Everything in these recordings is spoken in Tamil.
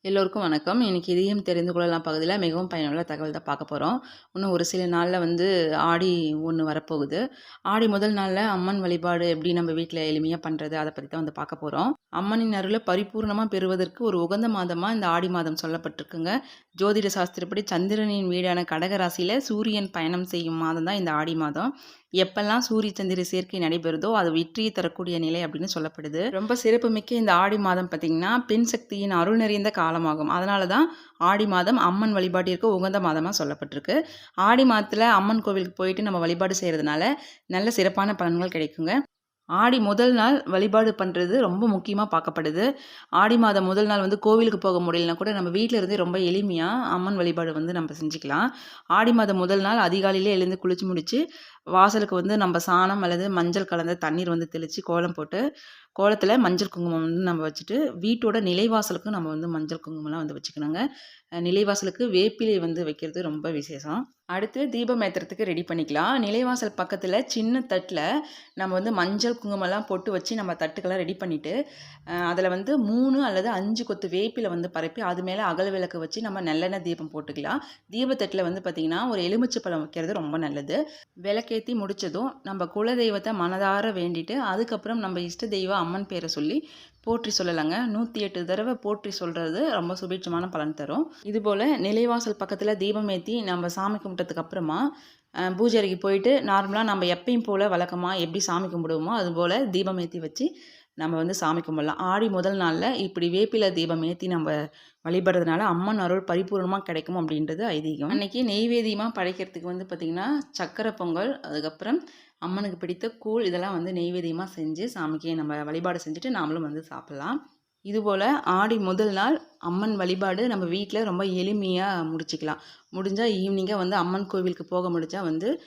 எல்லோருக்கும் வணக்கம். இன்னைக்கு இதயம் தெரிந்து கொள்ளலாம் பகுதியில மிகவும் பயனுள்ள தகவல் தான் பார்க்க போறோம். இன்னும் ஒரு சில நாள்ல ஆடி 1 வரப்போகுது. ஆடி முதல் நாள்ல அம்மன் வழிபாடு எப்படி நம்ம வீட்ல எளிமையா பண்றது, அத பத்தி தான் பார்க்க போறோம். அம்மனின் அருள பரிபூரணமா பெறுவதற்கு ஒரு உகந்த மாதமா இந்த ஆடி மாதம் சொல்லப்பட்டிருக்குங்க. ஜோதிட சாஸ்திரப்படி சந்திரனின் வீடான கடக ராசியில சூரியன் பயணம் செய்யும் மாதம் தான் இந்த ஆடி மாதம். எப்பெல்லாம் சூரிய சந்திர சேர்க்கை நடைபெறுதோ அது வெற்றியை தரக்கூடிய நிலை அப்படின்னு சொல்லப்படுது. ரொம்ப சிறப்புமிக்க இந்த ஆடி மாதம் பார்த்தீங்கன்னா பெண் சக்தியின் அருள் நிறைந்த காலமாகும். அதனால தான் ஆடி மாதம் அம்மன் வழிபாட்டிற்கு உகந்த மாதமாக சொல்லப்பட்டிருக்கு. ஆடி மாதத்தில் அம்மன் கோவிலுக்கு போயிட்டு நம்ம வழிபாடு செய்கிறதுனால நல்ல சிறப்பான பலன்கள் கிடைக்குங்க. ஆடி முதல் நாள் வழிபாடு பண்ணுறது ரொம்ப முக்கியமாக பார்க்கப்படுது. ஆடி மாதம் முதல் நாள் கோவிலுக்கு போக முடியலனா கூட நம்ம வீட்டில் இருந்தே ரொம்ப எளிமையாக அம்மன் வழிபாடு நம்ம செஞ்சுக்கலாம். ஆடி மாதம் முதல் நாள் அதிகாலையிலே எழுந்து குளிச்சு முடிச்சு வாசலுக்கு நம்ம சாணம் அல்லது மஞ்சள் கலந்த தண்ணீர் தெளித்து கோலம் போட்டு கோலத்தில் மஞ்சள் குங்குமம் நம்ம வச்சுட்டு வீட்டோட நிலைவாசலுக்கும் நம்ம மஞ்சள் குங்குமம்லாம் வச்சுக்கணுங்க. நிலைவாசலுக்கு வேப்பிலை வைக்கிறது ரொம்ப விசேஷம். அடுத்து தீபம் ஏற்றுறதுக்கு ரெடி பண்ணிக்கலாம். நிலைவாசல் பக்கத்தில் சின்ன தட்டில் நம்ம மஞ்சள் குங்குமம்லாம் போட்டு வச்சு நம்ம தட்டுக்கெல்லாம் ரெடி பண்ணிவிட்டு அதில் 3 அல்லது 5 கொத்து வேப்பிலை பரப்பி அது மேலே அகல் விளக்கு வச்சு நம்ம நல்லெண்ணெய் தீபம் போட்டுக்கலாம். தீபத்தட்டில் பார்த்திங்கன்னா ஒரு எலுமிச்சை பழம் வைக்கிறது ரொம்ப நல்லது. விளக்கேற்றி முடித்ததும் நம்ம குலதெய்வத்தை மனதார வேண்டிட்டு அதுக்கப்புறம் நம்ம இஷ்ட தெய்வ அம்மன் பேரை சொல்லி போற்றி சொல்லலாங்க. 108 தடவை போற்றி சொல்கிறது ரொம்ப சுபீட்சமான பலன் தரும். இதுபோல் நிலைவாசல் பக்கத்தில் தீபம் ஏற்றி நம்ம சாமி கும்பிட்டதுக்கு அப்புறமா பூஜை அறைக்கு போயிட்டு நார்மலாக நம்ம எப்பயும் போல் வழக்கமாக எப்படி சாமி கும்பிடுவோமோ அதுபோல் தீபம் ஏற்றி வச்சு நம்ம சாமி கும்பிடலாம். ஆடி முதல் நாளில் இப்படி வேப்பிலை தீபம் ஏற்றி நம்ம வழிபடுறதுனால அம்மன் அருள் பரிபூர்ணமாக கிடைக்கும் அப்படின்றது ஐதீகம். அன்றைக்கி நெய்வேத்தியமாக படைக்கிறதுக்கு பார்த்திங்கன்னா சக்கரை பொங்கல், அதுக்கப்புறம் அம்மனுக்கு பிடித்த கூழ் இதெல்லாம் நெய்வேத்தியமாக செஞ்சு சாமிக்கு நம்ம வழிபாடு செஞ்சுட்டு நாமளும் சாப்பிட்லாம். இதுபோல் ஆடி முதல் நாள் அம்மன் வழிபாடு நம்ம வீட்டில் ரொம்ப எளிமையாக முடிச்சுக்கலாம். முடிஞ்சால் ஈவினிங்காக அம்மன் கோவிலுக்கு போக முடிஞ்சால்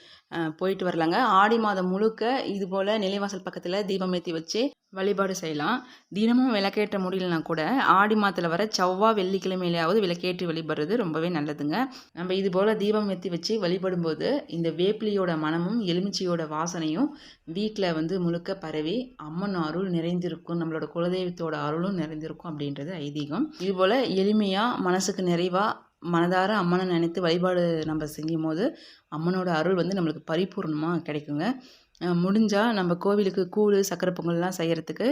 போயிட்டு வரலாங்க. ஆடி மாதம் முழுக்க இதுபோல் நிலைவாசல் பக்கத்தில் தீபம் ஏற்றி வச்சு வழிபாடு செய்யலாம். தினமும் விளக்கேற்ற முடியலனா கூட ஆடி மாதத்தில் வர செவ்வாய் வெள்ளிக்கிழமையிலாவது விளக்கேற்றி வழிபடுறது ரொம்பவே நல்லதுங்க. நம்ம இதுபோல் தீபம் ஏற்றி வச்சு வழிபடும்போது இந்த வேப்பிலையோட மனமும் எலுமிச்சையோட வாசனையும் வீட்டில் முழுக்க பரவி அம்மன் அருள் நிறைந்திருக்கும், நம்மளோட குலதெய்வத்தோட அருளும் நிறைந்திருக்கும் அப்படின்றது ஐதீகம். இதுபோல் எளிமையாக மனசுக்கு நிறைவாக மனதார அம்மனை நினைத்து வழிபாடு நம்ம செய்யும் போது அம்மனோட அருள் நம்மளுக்கு பரிபூர்ணமாக கிடைக்குங்க. முடிஞ்சால் நம்ம கோவிலுக்கு கூழ் சக்கரை பொங்கல்லாம் செய்கிறதுக்கு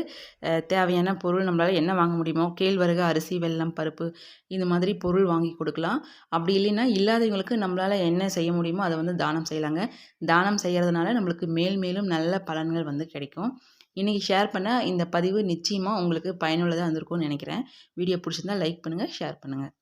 தேவையான பொருள் நம்மளால் என்ன வாங்க முடியுமோ கேழ்வரகு, அரிசி, வெல்லம், பருப்பு இந்த மாதிரி பொருள் வாங்கி கொடுக்கலாம். அப்படி இல்லைன்னா இல்லாதவங்களுக்கு நம்மளால் என்ன செய்ய முடியுமோ அதை தானம் செய்யலாங்க. தானம் செய்கிறதுனால நம்மளுக்கு மேலும் நல்ல பலன்கள் கிடைக்கும். இன்றைக்கி ஷேர் பண்ண இந்த பதிவு நிச்சயமாக உங்களுக்கு பயனுள்ளதாக இருந்திருக்கும்னு நினைக்கிறேன். வீடியோ பிடிச்சிருந்தா லைக் பண்ணுங்கள், ஷேர் பண்ணுங்கள்.